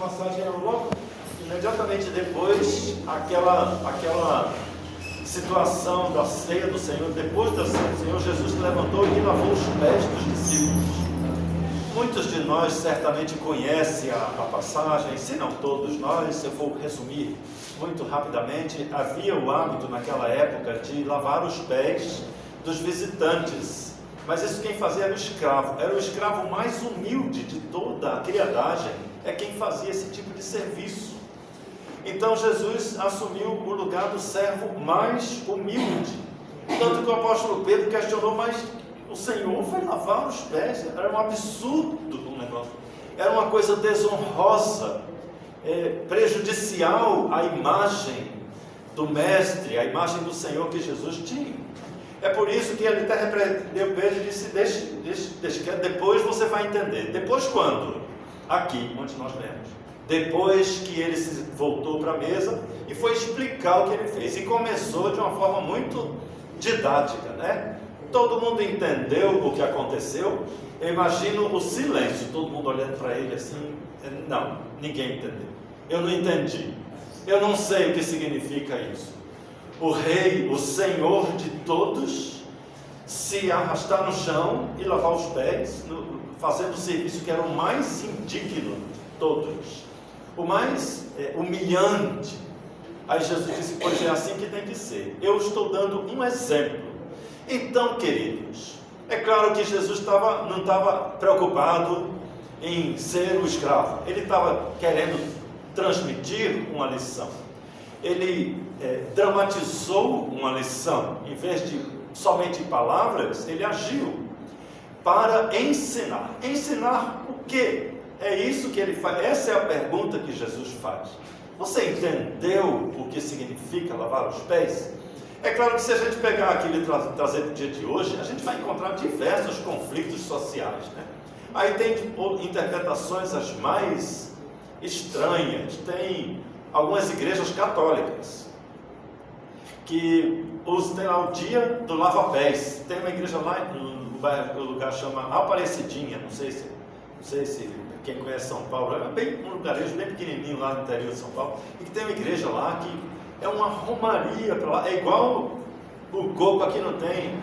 passagem é logo, imediatamente depois, aquela situação da ceia do Senhor. Depois da ceia do Senhor, Jesus se levantou e lavou os pés dos discípulos. Muitos de nós certamente conhecem a passagem, se não todos nós. Se eu for resumir muito rapidamente, havia o hábito naquela época de lavar os pés dos visitantes, mas isso quem fazia era o escravo mais humilde de toda a criadagem, é quem fazia esse tipo de serviço. Então Jesus assumiu o lugar do servo mais humilde, tanto que o apóstolo Pedro questionou, mas o Senhor vai lavar os pés? Era um absurdo o negócio, era uma coisa desonrosa, prejudicial à imagem do mestre, à imagem do Senhor que Jesus tinha. É por isso que ele até repreendeu Pedro e disse, deixa, depois você vai entender. Depois quando? Aqui, onde nós lemos. Depois que ele se voltou para a mesa e foi explicar o que ele fez. E começou de uma forma muito didática, né? Todo mundo entendeu o que aconteceu. Eu imagino o silêncio, todo mundo olhando para ele assim. Não, ninguém entendeu. Eu não entendi. Eu não sei o que significa isso. O rei, o senhor de todos, se arrastar no chão e lavar os pés, fazendo o serviço que era o mais indigno de todos, o mais humilhante. Aí Jesus disse, pois é assim que tem que ser. Eu estou dando um exemplo. Então, queridos, é claro que Jesus não estava preocupado em ser o escravo. Ele estava querendo transmitir uma lição. Ele dramatizou uma lição. Em vez de somente palavras, ele agiu para ensinar. Ensinar o quê? É isso que ele faz. Essa é a pergunta que Jesus faz. Você entendeu o que significa lavar os pés? É claro que se a gente pegar aquilo e trazer para o dia de hoje, a gente vai encontrar diversos conflitos sociais, né? Aí tem interpretações as mais estranhas. Tem algumas igrejas católicas que tem lá o dia do lava-pés. Tem uma igreja lá no lugar chama Aparecidinha, não sei se quem conhece São Paulo, é um lugarejo bem pequenininho lá no interior de São Paulo, e que tem uma igreja lá que é uma romaria para lá, é igual o coco. Aqui não tem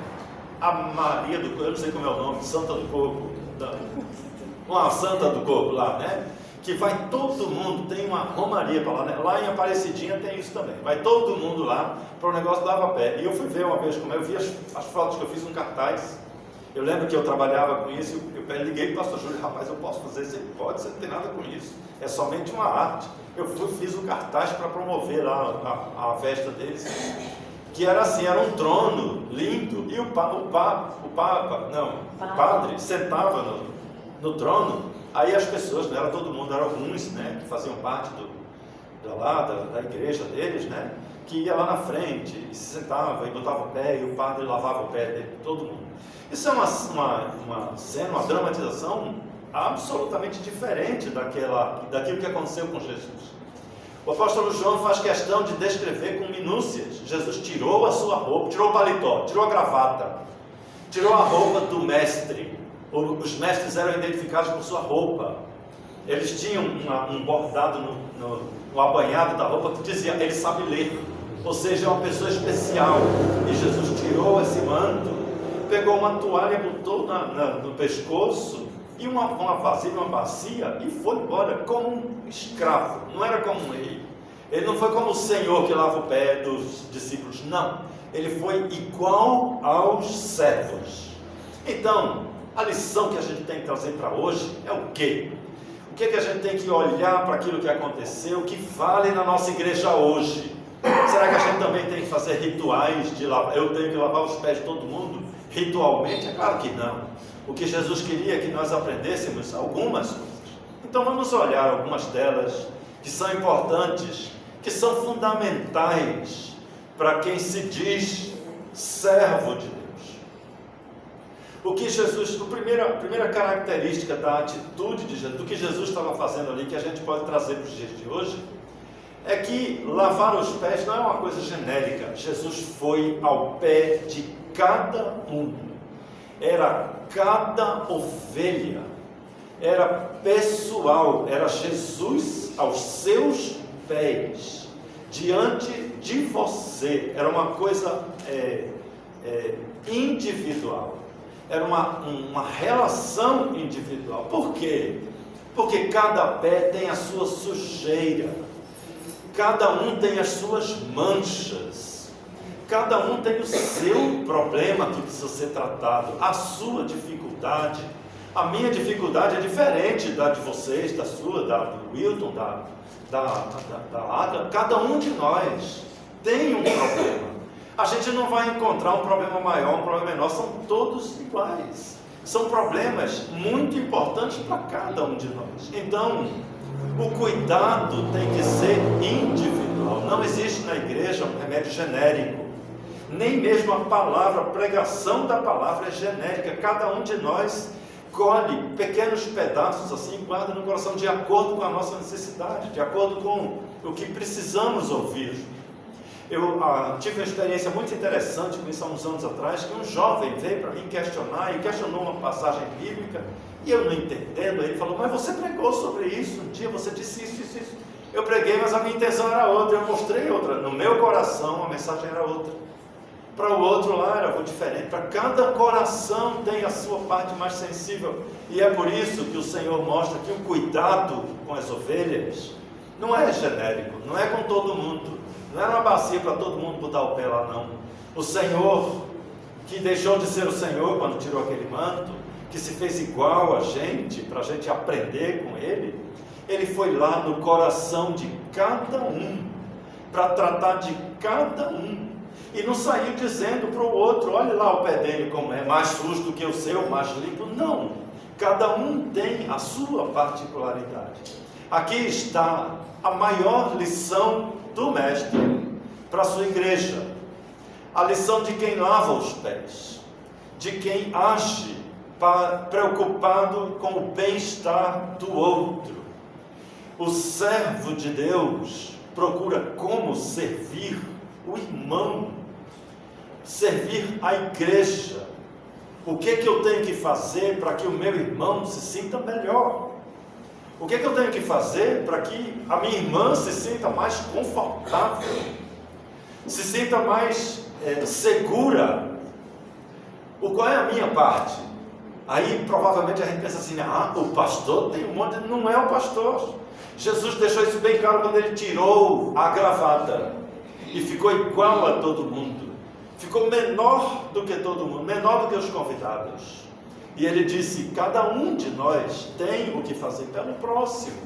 a Maria do Coco, eu não sei como é o nome, Santa do Coco, uma Santa do Coco lá, né? Que vai todo mundo, tem uma romaria para lá, né? Lá em Aparecidinha tem isso também, vai todo mundo lá para o negócio do lava-pé. E eu fui ver uma vez como eu vi as fotos que eu fiz no cartaz. Eu lembro que eu trabalhava com isso, eu liguei para o pastor Júlio, rapaz, eu posso fazer isso? Ele pode, você não tem nada com isso, é somente uma arte. Eu fiz um cartaz para promover lá a festa deles, que era assim, era um trono lindo, e o padre sentava no trono. Aí as pessoas, não era todo mundo, eram alguns, né, que faziam parte da igreja deles, né, que ia lá na frente, e se sentava, e botava o pé, e o padre lavava o pé dele, todo mundo. Isso é uma cena, uma dramatização absolutamente diferente daquilo que aconteceu com Jesus. O apóstolo João faz questão de descrever com minúcias. Jesus tirou a sua roupa, tirou o paletó, tirou a gravata, tirou a roupa do mestre. Os mestres eram identificados por sua roupa. Eles tinham um bordado no abanhado da roupa que dizia, ele sabe ler, ou seja, é uma pessoa especial. E Jesus tirou esse manto, pegou uma toalha, botou no pescoço, e uma vasilha, uma bacia, e foi embora como um escravo. Não era como um rei. Ele não foi como o Senhor que lava o pé dos discípulos, não. Ele foi igual aos servos. Então, a lição que a gente tem que trazer para hoje é o quê? O que a gente tem que olhar para aquilo que aconteceu, o que vale na nossa igreja hoje? Será que a gente também tem que fazer rituais de lavar? Eu tenho que lavar os pés de todo mundo ritualmente? É claro que não. O que Jesus queria é que nós aprendêssemos algumas coisas. Então vamos olhar algumas delas que são importantes, que são fundamentais para quem se diz servo de Deus. O que Jesus, a primeira característica da atitude de Jesus, do que Jesus estava fazendo ali, que a gente pode trazer para os dias de hoje, é que lavar os pés não é uma coisa genérica. Jesus foi ao pé de cada um. Era cada ovelha. era pessoal, era Jesus aos seus pés, diante de você. Era uma coisa individual, era uma relação individual. Por quê? Porque cada pé tem a sua sujeira, cada um tem as suas manchas, cada um tem o seu problema que precisa ser tratado, a sua dificuldade. A minha dificuldade é diferente da de vocês, da sua, da do Wilton, da Ada. Cada um de nós tem um problema. A gente não vai encontrar um problema maior, um problema menor, são todos iguais. São problemas muito importantes para cada um de nós. Então, o cuidado tem que ser individual. Não existe na igreja um remédio genérico. Nem mesmo a palavra, a pregação da palavra é genérica. Cada um de nós colhe pequenos pedaços assim e guarda no coração de acordo com a nossa necessidade, de acordo com o que precisamos ouvir. Eu tive uma experiência muito interessante com isso há uns anos atrás, que um jovem veio para mim questionar, e questionou uma passagem bíblica, e eu não entendendo, ele falou: mas você pregou sobre isso um dia, você disse isso. Eu preguei, mas a minha intenção era outra, eu mostrei outra, no meu coração a mensagem era outra. Para o outro lá era algo diferente. Para cada coração tem a sua parte mais sensível. E é por isso que o Senhor mostra que o cuidado com as ovelhas não é genérico, não é com todo mundo, não é uma bacia para todo mundo botar o pé lá, não. O Senhor, que deixou de ser o Senhor quando tirou aquele manto, que se fez igual a gente, para a gente aprender com Ele, Ele foi lá no coração de cada um, para tratar de cada um. E não saiu dizendo para o outro: olha lá o pé dele como é, mais sujo do que o seu, mais limpo. Não, cada um tem a sua particularidade. Aqui está a maior lição do Mestre para a sua igreja. A lição de quem lava os pés, de quem age preocupado com o bem-estar do outro. O servo de Deus procura como servir o irmão, servir a igreja. O que eu tenho que fazer para que o meu irmão se sinta melhor? O que eu tenho que fazer para que a minha irmã se sinta mais confortável, se sinta mais segura? Qual é a minha parte? Aí provavelmente a gente pensa assim: o pastor tem um monte. Não é o pastor. Jesus deixou isso bem claro quando ele tirou a gravata e ficou igual a todo mundo, ficou menor do que todo mundo, menor do que os convidados. E ele disse: cada um de nós tem o que fazer pelo próximo.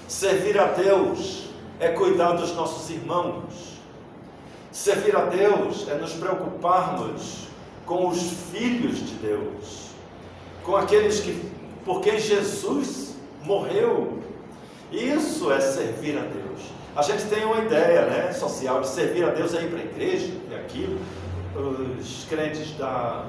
Servir a Deus é cuidar dos nossos irmãos. Servir a Deus é nos preocuparmos com os filhos de Deus, com aqueles por quem Jesus morreu. Isso é servir a Deus. A gente tem uma ideia, social de servir a Deus é ir para a igreja, é aquilo. Os crentes da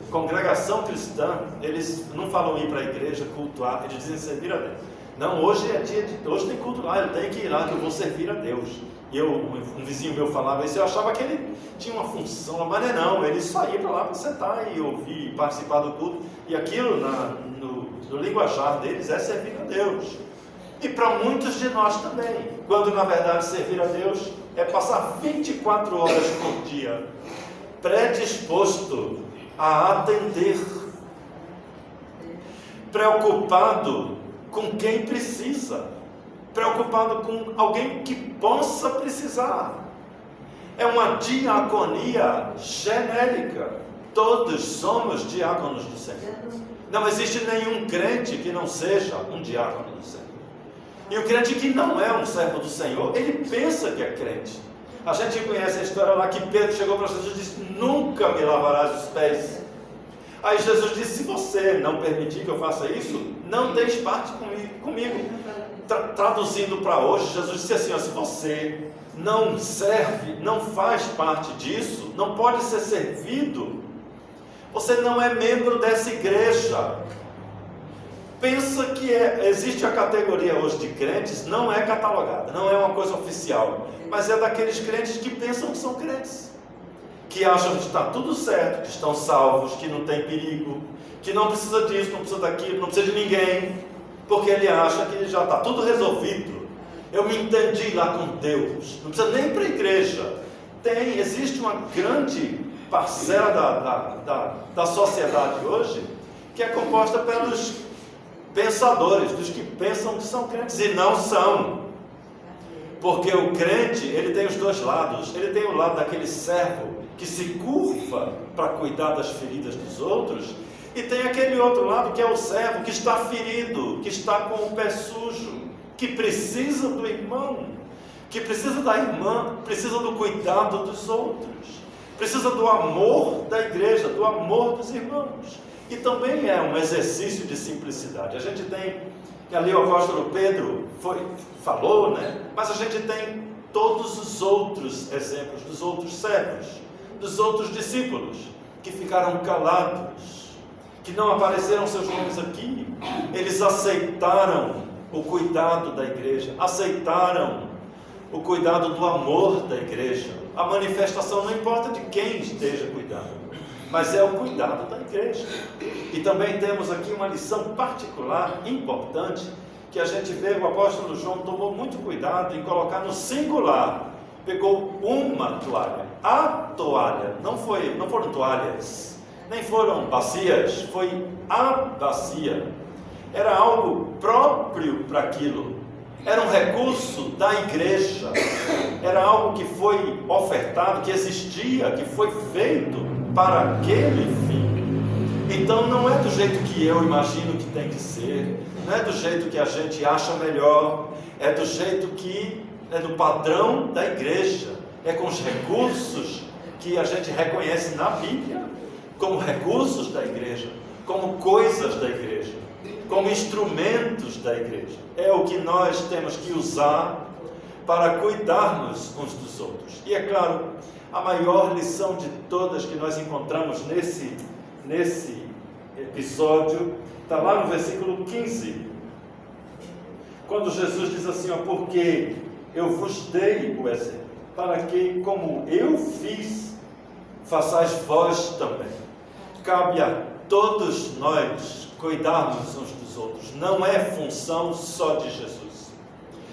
congregação cristã, eles não falam ir para a igreja cultuar, eles dizem servir a Deus. Não, hoje é dia de... hoje tem culto lá, eu tenho que ir lá que eu vou servir a Deus. E um vizinho meu falava isso, eu achava que ele tinha uma função, mas não, ele só ia para lá para sentar e ouvir, participar do culto. E aquilo no linguajar deles é servir a Deus. E para muitos de nós também, quando na verdade servir a Deus é passar 24 horas por dia predisposto a atender, preocupado com quem precisa, preocupado com alguém que possa precisar. É uma diaconia genérica. Todos somos diáconos do Senhor. Não existe nenhum crente que não seja um diácono do Senhor. E o crente que não é um servo do Senhor, ele pensa que é crente. A gente conhece a história lá que Pedro chegou para Jesus e disse: nunca me lavarás os pés. Aí Jesus disse: se você não permitir que eu faça isso, não tens parte comigo. Traduzindo para hoje, Jesus disse assim: se você não serve, não faz parte disso, não pode ser servido, você não é membro dessa igreja. Pensa que existe a categoria hoje de crentes, não é catalogada, não é uma coisa oficial, mas é daqueles crentes que pensam que são crentes, que acham que está tudo certo, que estão salvos, que não tem perigo, que não precisa disso, não precisa daquilo, não precisa de ninguém, porque ele acha que já está tudo resolvido. Eu me entendi lá com Deus, não precisa nem ir para a igreja. Existe uma grande parcela da sociedade hoje que é composta pelos pensadores, dos que pensam que são crentes e não são. Porque o crente, ele tem os dois lados. Ele tem o lado daquele servo que se curva para cuidar das feridas dos outros, e tem aquele outro lado que é o servo que está ferido, que está com o pé sujo, que precisa do irmão, que precisa da irmã, precisa do cuidado dos outros, precisa do amor da igreja, do amor dos irmãos. E também é um exercício de simplicidade. A gente tem, ali o apóstolo Pedro falou, né? Mas a gente tem todos os outros exemplos dos outros servos, dos outros discípulos, que ficaram calados, que não apareceram seus nomes aqui. Eles aceitaram o cuidado da igreja, aceitaram o cuidado do amor da igreja. A manifestação não importa de quem esteja cuidando, mas é o cuidado da igreja. E também temos aqui uma lição particular, importante, que a gente vê, o apóstolo João tomou muito cuidado em colocar no singular. Pegou uma toalha, a toalha, não foram toalhas, nem foram bacias, foi a bacia. Era algo próprio para aquilo, era um recurso da igreja, era algo que foi ofertado, que existia, que foi feito para aquele fim. Então não é do jeito que eu imagino que tem que ser, não é do jeito que a gente acha melhor, é do jeito que é do padrão da igreja, é com os recursos que a gente reconhece na Bíblia como recursos da igreja, como coisas da igreja, como instrumentos da igreja. É o que nós temos que usar para cuidarmos uns dos outros. E é claro, a maior lição de todas que nós encontramos nesse episódio está lá no versículo 15, quando Jesus diz assim, porque eu vos dei o exemplo, para que, como eu fiz, façais vós também. Cabe a todos nós cuidarmos uns dos outros, não é função só de Jesus.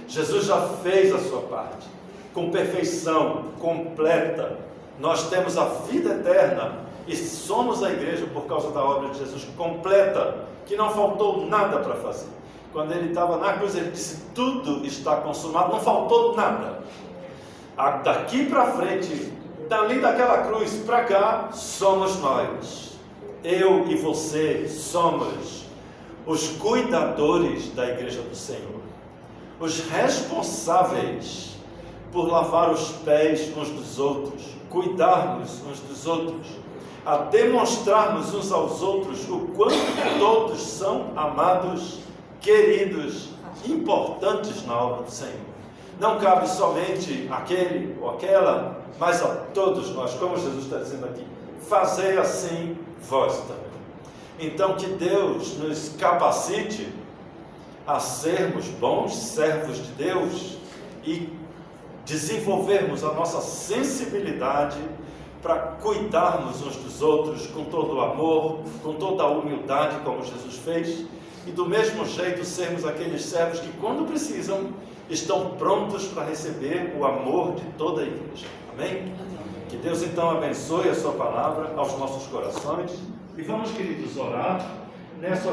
Jesus já fez a sua parte, com perfeição, completa. Nós temos a vida eterna e somos a igreja por causa da obra de Jesus completa, que não faltou nada para fazer. Quando ele estava na cruz, ele disse, tudo está consumado, não faltou nada. Daqui para frente, dali daquela cruz para cá, somos nós. Eu e você somos os cuidadores da igreja do Senhor, os responsáveis por lavar os pés uns dos outros, cuidarmos uns dos outros, a demonstrarmos uns aos outros o quanto todos são amados, queridos, importantes na obra do Senhor. Não cabe somente aquele ou aquela, mas a todos nós, como Jesus está dizendo aqui, fazei assim vós também. Então que Deus nos capacite a sermos bons servos de Deus e desenvolvermos a nossa sensibilidade para cuidarmos uns dos outros com todo o amor, com toda a humildade, como Jesus fez, e do mesmo jeito sermos aqueles servos que, quando precisam, estão prontos para receber o amor de toda a igreja. Amém? Que Deus então abençoe a sua palavra aos nossos corações. E vamos, queridos, orar nessa